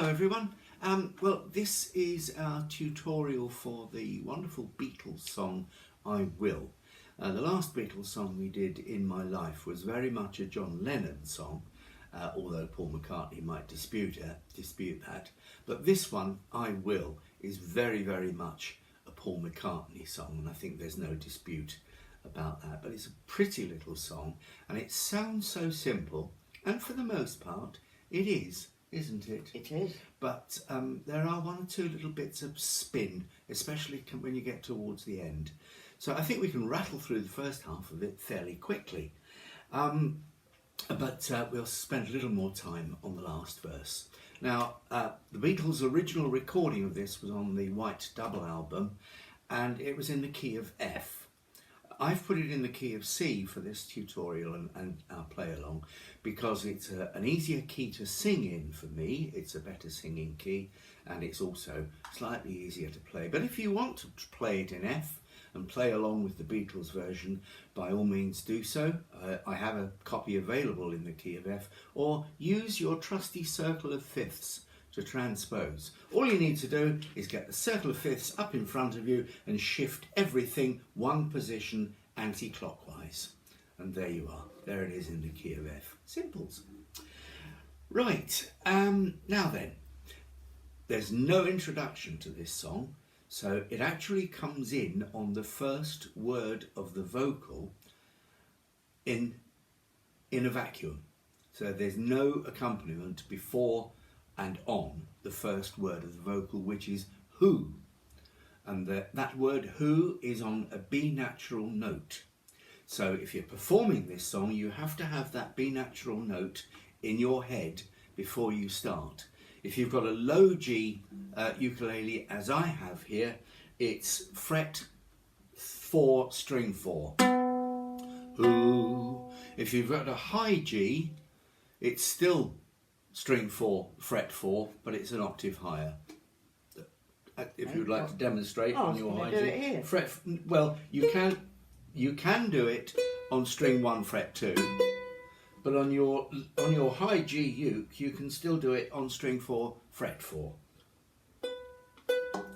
Hello everyone. Well, this is our tutorial for the wonderful Beatles song I Will. The last Beatles song we did, In My Life, was very much a John Lennon song, although Paul McCartney might dispute that. But this one, I Will, is very, very much a Paul McCartney song, and I think there's no dispute about that. But it's a pretty little song, and it sounds so simple, and for the most part, it is. Isn't it? It is. But there are one or two little bits of spin, especially when you get towards the end. So I think we can rattle through the first half of it fairly quickly. But we'll spend a little more time on the last verse. Now, the Beatles' original recording of this was on the White Double album, and it was in the key of F. I've put it in the key of C for this tutorial and our play along because it's an easier key to sing in for me. It's a better singing key and it's also slightly easier to play. But if you want to play it in F and play along with the Beatles version, by all means do so. I have a copy available in the key of F, or use your trusty circle of fifths to transpose. All you need to do is get the circle of fifths up in front of you and shift everything one position anti-clockwise. And there you are. There it is in the key of F. Simples. Right, now then, there's no introduction to this song, so it actually comes in on the first word of the vocal in a vacuum. So there's no accompaniment before and on the first word of the vocal, which is who. And that word who is on a B natural note. So if you're performing this song, you have to have that B natural note in your head before you start. If you've got a low G ukulele, as I have here, it's fret 4, string 4. Who. If you've got a high G, it's still string 4, fret 4, but it's an octave higher. If you'd like to demonstrate on your high G, fret. Well, you can do it on string 1, fret 2, but on your high G uke, you can still do it on string 4, fret 4.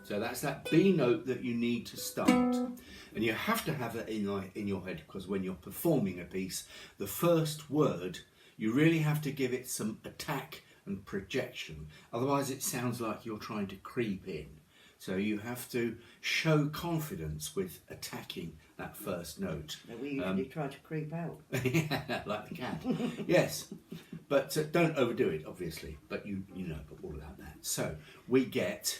So that's that B note that you need to start, and you have to have it in your head, because when you're performing a piece, the first word, you really have to give it some attack and projection. Otherwise it sounds like you're trying to creep in. So you have to show confidence with attacking that first note. We usually try to creep out. Yeah, like the cat. Yes, but don't overdo it, obviously. But you know all about that. So we get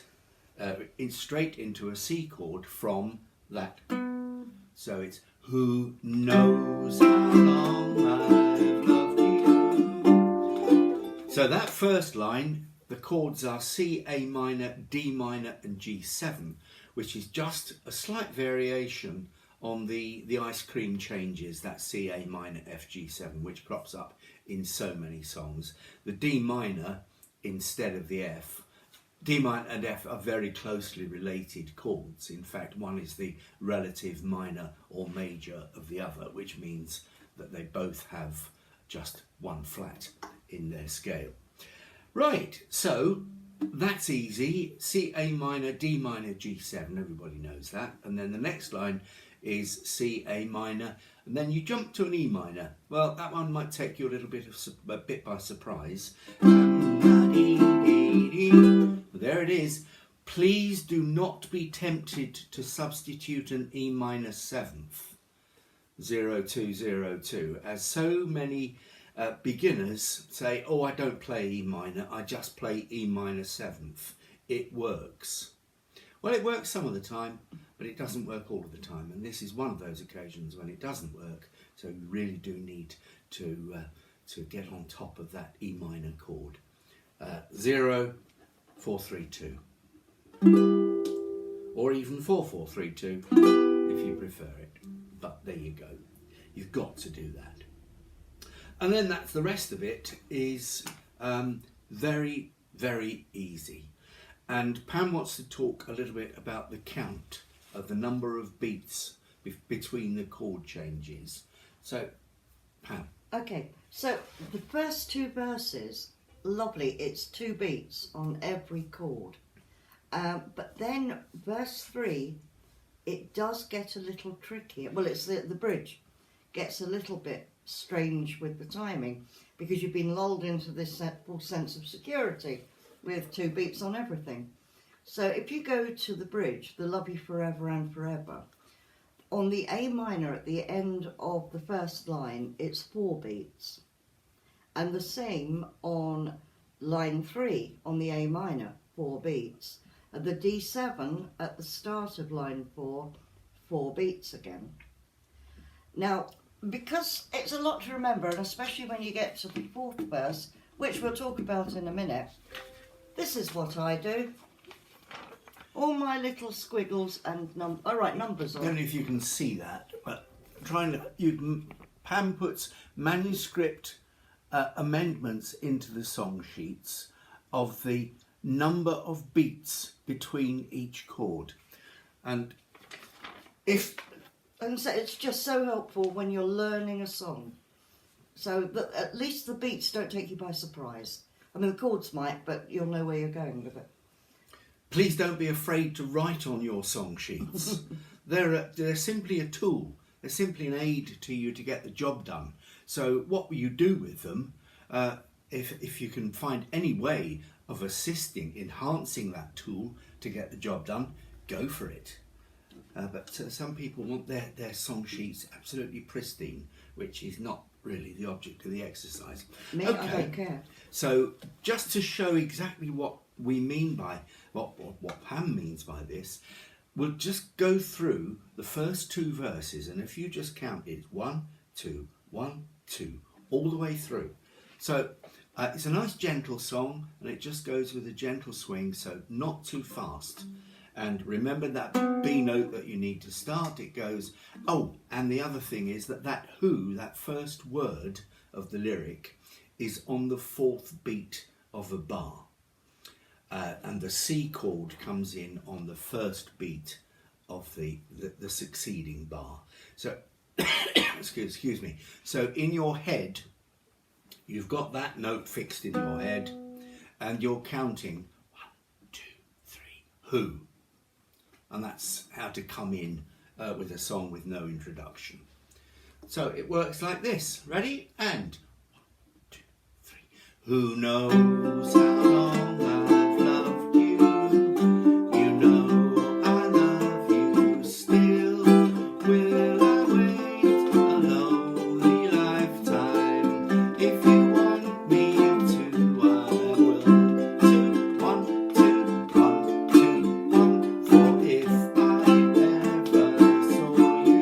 straight into a C chord from that. So it's who knows how long I've loved you. So that first line, the chords are C, A minor, D minor and G7, which is just a slight variation on the Ice Cream Changes, that C, A minor, F, G7, which crops up in so many songs. The D minor instead of the F. D minor and F are very closely related chords. In fact, one is the relative minor or major of the other, which means that they both have just one flat in their scale. Right, so that's easy. C, A minor, D minor, G7, everybody knows that. And then the next line is C, A minor, and then you jump to an E minor. Well, that one might take you a bit by surprise. There it is. Please do not be tempted to substitute an E minor 7th, 0202, as so many beginners say, oh, I don't play E minor, I just play E minor 7th. It works. Well, it works some of the time, but it doesn't work all of the time, and this is one of those occasions when it doesn't work, so you really do need to get on top of that E minor chord. 0, 4, 3, 2. Or even 4, 4, 3, 2, if you prefer it. But there you go. You've got to do that. And then that's the rest of it is very, very easy. And Pam wants to talk a little bit about the count of the number of beats between the chord changes. So, Pam. Okay, so the first two verses lovely. It's 2 beats on every chord. But then verse 3, it does get a little trickier. Well, it's the bridge gets a little bit strange with the timing because you've been lulled into this full sense of security with 2 beats on everything. So if you go to the bridge, the love you forever and forever, on the A minor at the end of the first line, it's 4 beats. And the same on line 3 on the A minor, 4 beats. And the D7 at the start of line 4, 4 beats again. Now, because it's a lot to remember, and especially when you get to the 4th verse, which we'll talk about in a minute, this is what I do. All my little squiggles and numbers on. I don't know if you can see that, but Pam puts manuscript amendments into the song sheets of the number of beats between each chord, and so it's just so helpful when you're learning a song, so that at least the beats don't take you by surprise. I mean, the chords might, but you'll know where you're going with it. Please don't be afraid to write on your song sheets. They're simply a tool. They're simply an aid to you to get the job done. So what you do with them, if you can find any way of assisting, enhancing that tool to get the job done, go for it. But some people want their song sheets absolutely pristine, which is not really the object of the exercise. Me, okay. I don't care. So just to show exactly what we mean by, what Pam means by this, we'll just go through the first 2 verses, and if you just count it, 1, 2, 1, 2, all the way through. So it's a nice gentle song, and it just goes with a gentle swing, so not too fast. And remember that B note that you need to start. It goes, oh, and the other thing is that who, that first word of the lyric, is on the 4th beat of a bar. And the C chord comes in on the 1st beat of the succeeding bar. So, excuse me. So in your head, you've got that note fixed in your head, and you're counting 1, 2, 3, who. And that's how to come in with a song with no introduction. So it works like this. Ready? And 1, 2, 3. Who knows how long I've loved you? You know I love you still. Will I wait a lonely lifetime? If you want me to, I will. 2, 1, 2, 1, 2, 1, 4. If I ever saw you,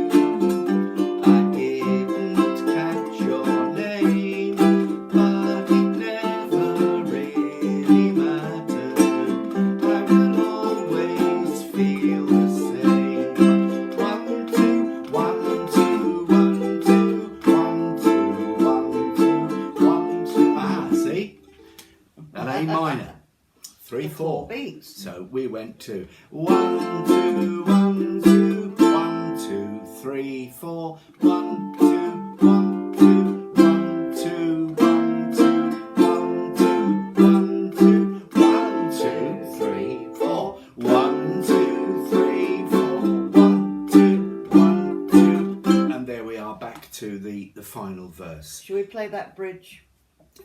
I didn't catch your name, but it never really mattered. I will always feel the same. 1, 2, 1, 2, 1, 2, 1, 2, 1, 2, 1, 2. Ah, see? An A minor. 3, 4 beats. So we went to 1, 2, 1, 2, 1, 2, 3, 4, 1, 2, 1, 2, 1, 2, 1, 2, 1, 2, 1, 2, 1, 2, 3, 4, 1, 2, 3, 4, 1, 2, 1, 2, and there we are back to the final verse. Should we play that bridge?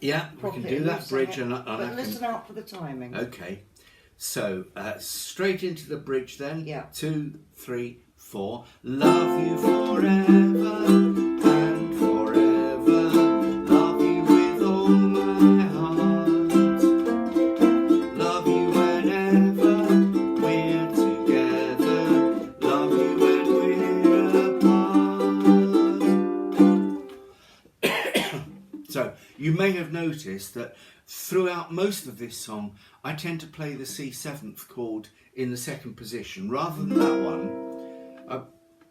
Yeah, we can do that bridge, and but listen out for the timing. Okay, so straight into the bridge then. Yeah. 2, 3, 4. Love you forever and forever. Love you with all my heart. Love you whenever we're together. Love you when we're apart. So you may have noticed that throughout most of this song, I tend to play the C7th chord in the 2nd position. Rather than that one, I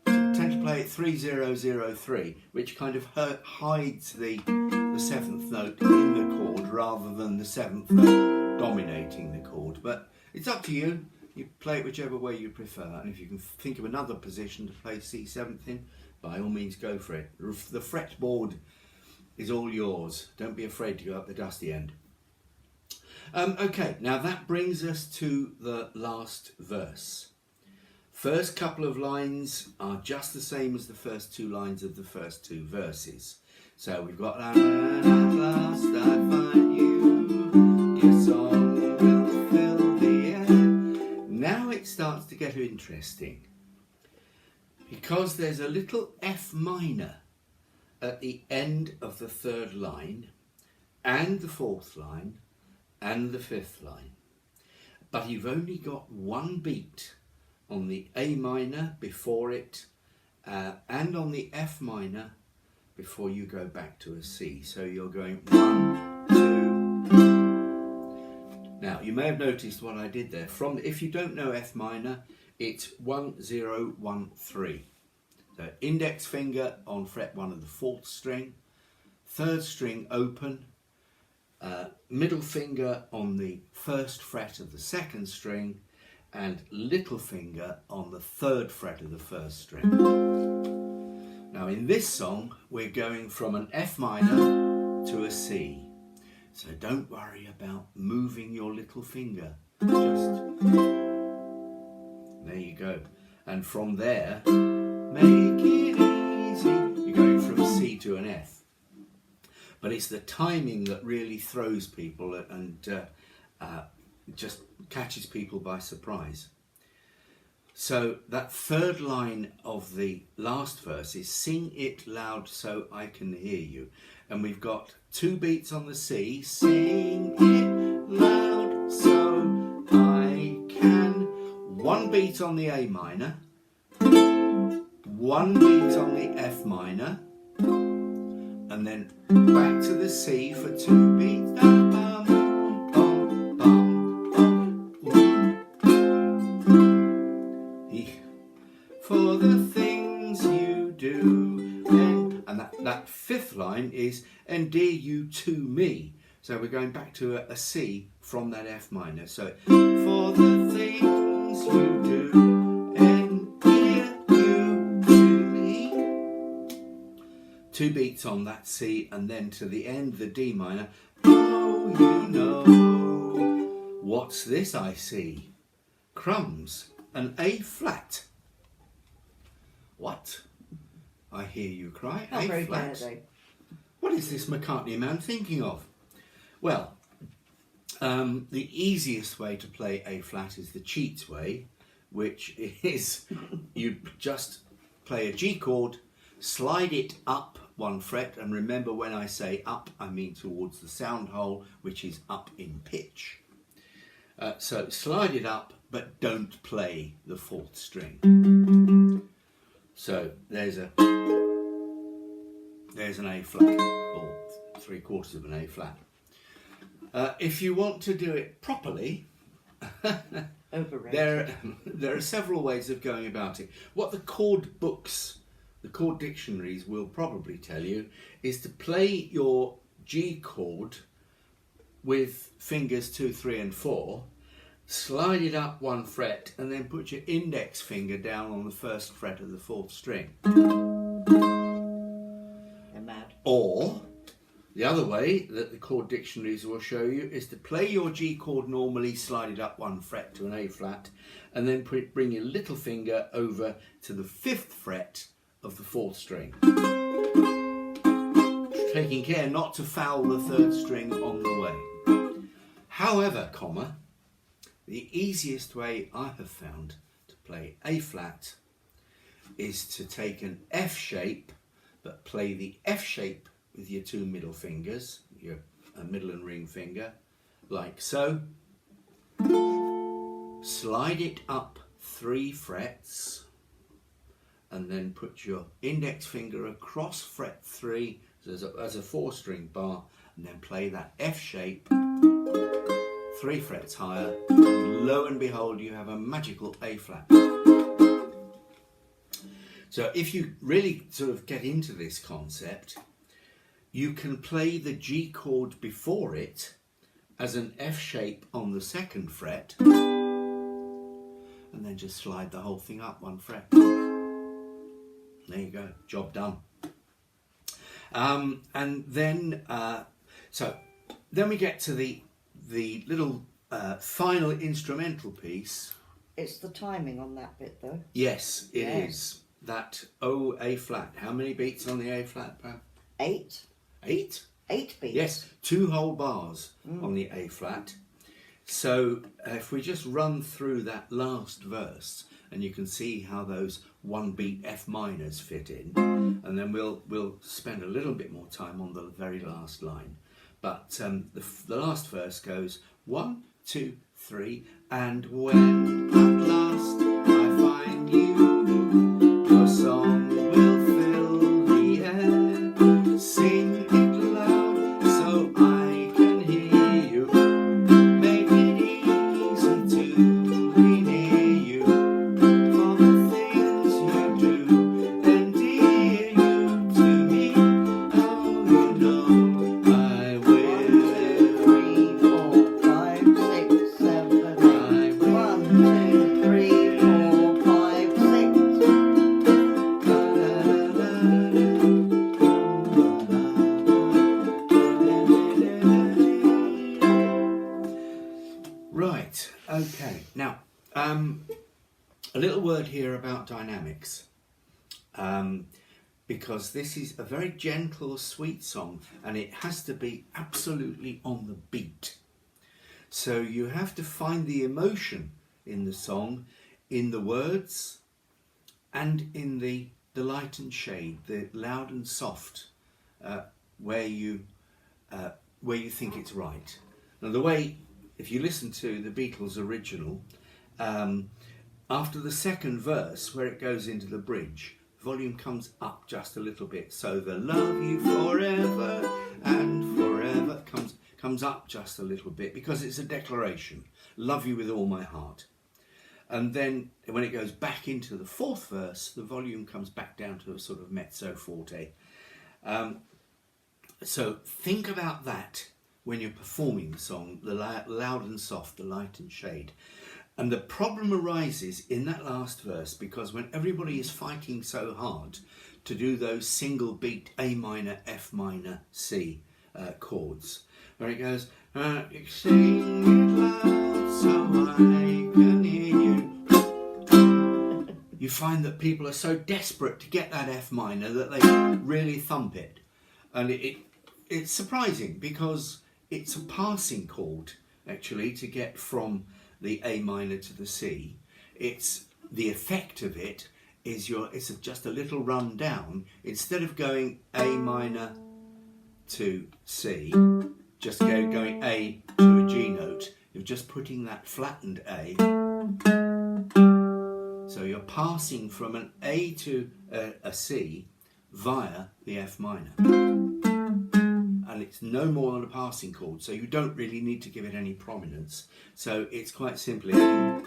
tend to play it 3-0-0-3, which kind of hides the 7th note in the chord rather than the 7th note dominating the chord. But it's up to you. You play it whichever way you prefer. And if you can think of another position to play C7th in, by all means go for it. The fretboard is all yours. Don't be afraid to go up the dusty end. Okay, now that brings us to the last verse. First couple of lines are just the same as the first two lines of the first two verses. So we've got at last I find you, your song will fill the air. Now it starts to get interesting, because there's a little F minor at the end of the third line, and the fourth line, and the fifth line. But you've only got one beat on the A minor before it, and on the F minor before you go back to a C. So you're going 1, 2. Now you may have noticed what I did there. If you don't know F minor, it's 1, 0, 1, 3. So index finger on fret 1 of the fourth string, third string open, middle finger on the first fret of the second string, and little finger on the third fret of the first string. Now in this song we're going from an F minor to a C, so don't worry about moving your little finger, just there you go. And from there, make it easy, you're going from a C to an F. But it's the timing that really throws people and just catches people by surprise. So that third line of the last verse is sing it loud so I can hear you. And we've got 2 beats on the C, sing it loud so I can. 1 beat on the A minor, 1 beat on the F minor, and then back to the C for 2 beats. For the things you do, and that fifth line is endear you to me. So we're going back to a C from that F minor. So for the things you do, endear you to me. 2 beats on that C, and then to the end the D minor. Oh, you know, what's this I see? Crumbs, an A flat. What? I hear you cry. Not A very flat. fair, though. What is this McCartney man thinking of? Well, the easiest way to play A flat is the cheats way, which is you just play a G chord, slide it up 1 fret, and remember when I say up, I mean towards the sound hole, which is up in pitch. So slide it up, but don't play the 4th string. So there's an A flat, or 3/4 of an A flat. If you want to do it properly, there are several ways of going about it. What the chord books, the chord dictionaries will probably tell you is to play your G chord with fingers 2, 3 and 4, slide it up 1 fret, and then put your index finger down on the 1st fret of the 4th string. They're mad. Or the other way that the chord dictionaries will show you is to play your G chord normally, slide it up 1 fret to an A flat, and then bring your little finger over to the 5th fret of the 4th string, taking care not to foul the 3rd string on the way. However, the easiest way I have found to play A flat is to take an F shape, but play the F shape with your 2 middle fingers, your middle and ring finger, like so. Slide it up 3 frets, and then put your index finger across fret 3 as a 4-string bar, and then play that F shape 3 frets higher, and lo and behold, you have a magical A flat. So if you really sort of get into this concept, you can play the G chord before it as an F shape on the 2nd fret, and then just slide the whole thing up 1 fret. There you go, job done. And then, so then we get to the the little final instrumental piece. It's the timing on that bit, though. Yes, it Yes. is. That A flat. How many beats on the A flat, Pam? 8. 8? 8 beats. Yes, 2 whole bars on the A flat. So if we just run through that last verse, and you can see how those 1 beat F minors fit in, and then we'll spend a little bit more time on the very last line. But the last verse goes 1, 2, 3, and when at last I find you, your song will fill the air. Sing it loud so I can hear you. Make it easy to be near you. For the things you do endear you to me. Oh, you know I will. 3, 4, 5, 6, 7, 8. 1, 2, 3, 4, 5, 6. Right, okay. Now, a little word here about dynamics. Because this is a very gentle, sweet song, and it has to be absolutely on the beat. So you have to find the emotion in the song, in the words, and in the light and shade, the loud and soft, where you think it's right. Now the way, if you listen to the Beatles original, after the second verse, where it goes into the bridge, volume comes up just a little bit, so the love you forever and forever comes up just a little bit, because it's a declaration, love you with all my heart. And then when it goes back into the fourth verse, the volume comes back down to a sort of mezzo forte. So think about that when you're performing the song, the loud and soft, the light and shade. And the problem arises in that last verse, because when everybody is fighting so hard to do those single beat A minor, F minor, C chords, where it goes, sing it loud so I can hear you. You find that people are so desperate to get that F minor that they really thump it. And it's surprising, because it's a passing chord, actually, to get from the A minor to the C. It's the effect of it is it's just a little run down. Instead of going A minor to C, just going A to a G note, you're just putting that flattened A. So you're passing from an A to a C via the F minor. And it's no more than a passing chord, so you don't really need to give it any prominence. So it's quite simply at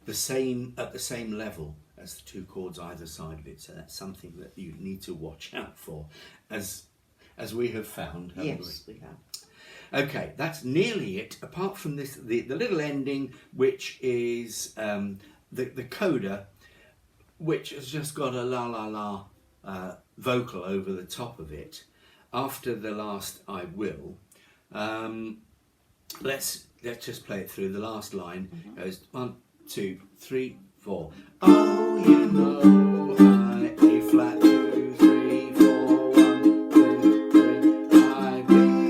the same level as the 2 chords either side of it. So that's something that you need to watch out for, as we have found, haven't we? Yes, we have. Okay, that's nearly it. Apart from this, the little ending, which is the coda, which has just got a la la la vocal over the top of it. After the last I Will, let's just play it through. The last line goes 1, 2, 3, 4. Oh, you know I A flat 2, 3, 4, 1, 2, 3. I will.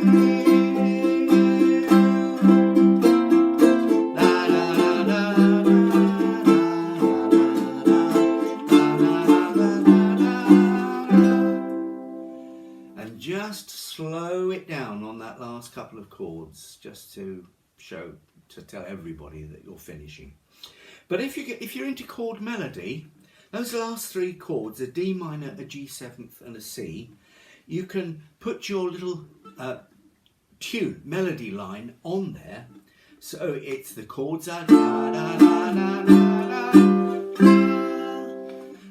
La la la la la. And just slow it down on that last couple of chords, just to tell everybody that you're finishing. But if you're into chord melody, those last 3 chords, a D minor, a G7th and a C, you can put your little tune, melody line on there. So it's the chords are la la la la la la,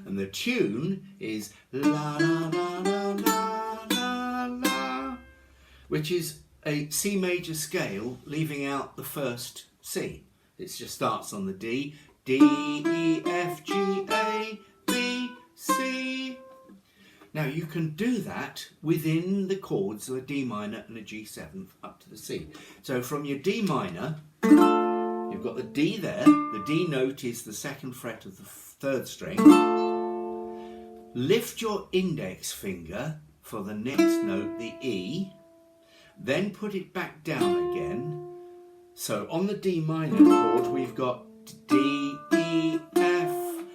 and the tune is la la la la la la la, which is a C major scale, leaving out the first C. It just starts on the D, D, E, F, G, A, B, C. Now you can do that within the chords of a D minor and a G7 up to the C. So from your D minor, you've got the D there. The D note is the 2nd fret of the 3rd string. Lift your index finger for the next note, the E, then put it back down again. So on the D minor chord, we've got D, E, F,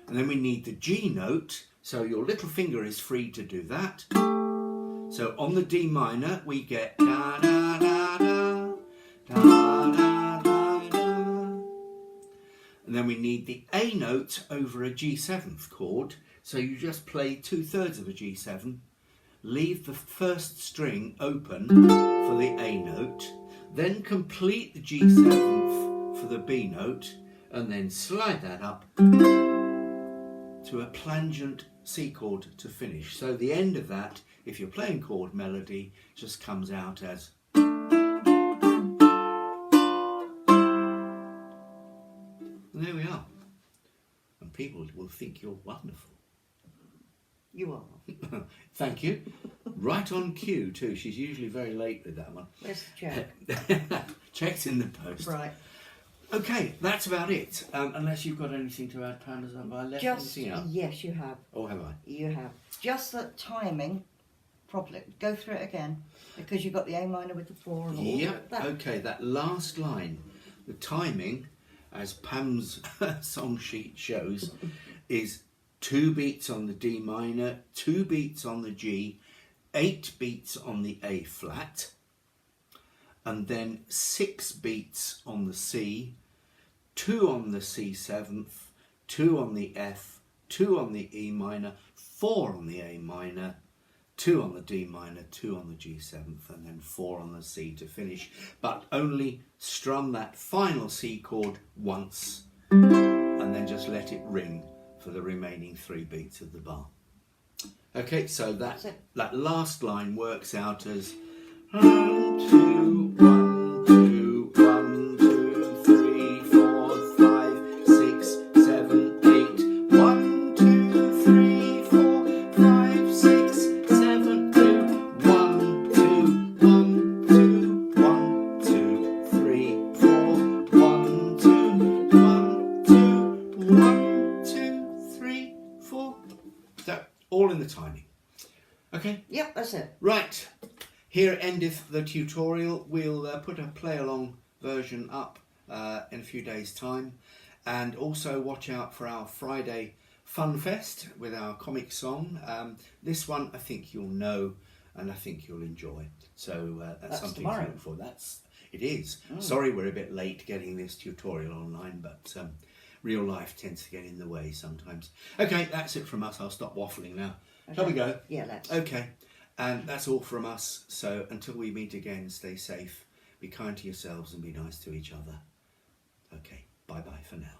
and then we need the G note, so your little finger is free to do that. So on the D minor, we get da da da da, da da da da. And then we need the A note over a G7th chord, so you just play 2/3 of a G7, leave the 1st string open for the A note, then complete the G7th for the B note, and then slide that up to a plangent C chord to finish. So the end of that, if you're playing chord melody, just comes out as. And there we are. And people will think you're wonderful. You are. Thank you. Right on cue too. She's usually very late with that one. Where's the check? Check's in the post. Right. Okay, that's about it. Unless you've got anything to add, Pam, have I left anything out? Yes, you have. Or have I? You have. Just that timing, probably. Go through it again, because you've got the A minor with the 4 and all Yep. that. Okay, that last line, the timing, as Pam's song sheet shows, is 2 beats on the D minor, 2 beats on the G, 8 beats on the A flat, and then 6 beats on the C, 2 on the C7th, 2 on the F, 2 on the E minor, 4 on the A minor, 2 on the D minor, 2 on the G7th, and then 4 on the C to finish. But only strum that final C chord once, and then just let it ring for the remaining 3 beats of the bar. Okay, so that last line works out as 1, 2, 1, 2, 1, 2, 3, 4, 5, 6, 7, 8. 1, 2, 3, 4, 5, 6, 7, 2. 1, 2, 1, 2, 1, 2, 3, 4. 1, 2, 1, 2, 1, 2, 3, 4. So all in the timing. Okay? Yep, that's it. Right. Here endeth the tutorial. We'll put a play-along version up in a few days' time. And also watch out for our Friday Fun Fest with our comic song. This one I think you'll know and I think you'll enjoy. So that's something tomorrow. to look for. It is. Sorry we're a bit late getting this tutorial online, but real life tends to get in the way sometimes. Okay, that's it from us. I'll stop waffling now. Okay. Shall we go? Yeah, let's. Okay. And that's all from us. So until we meet again, stay safe, be kind to yourselves and be nice to each other. Okay, bye-bye for now.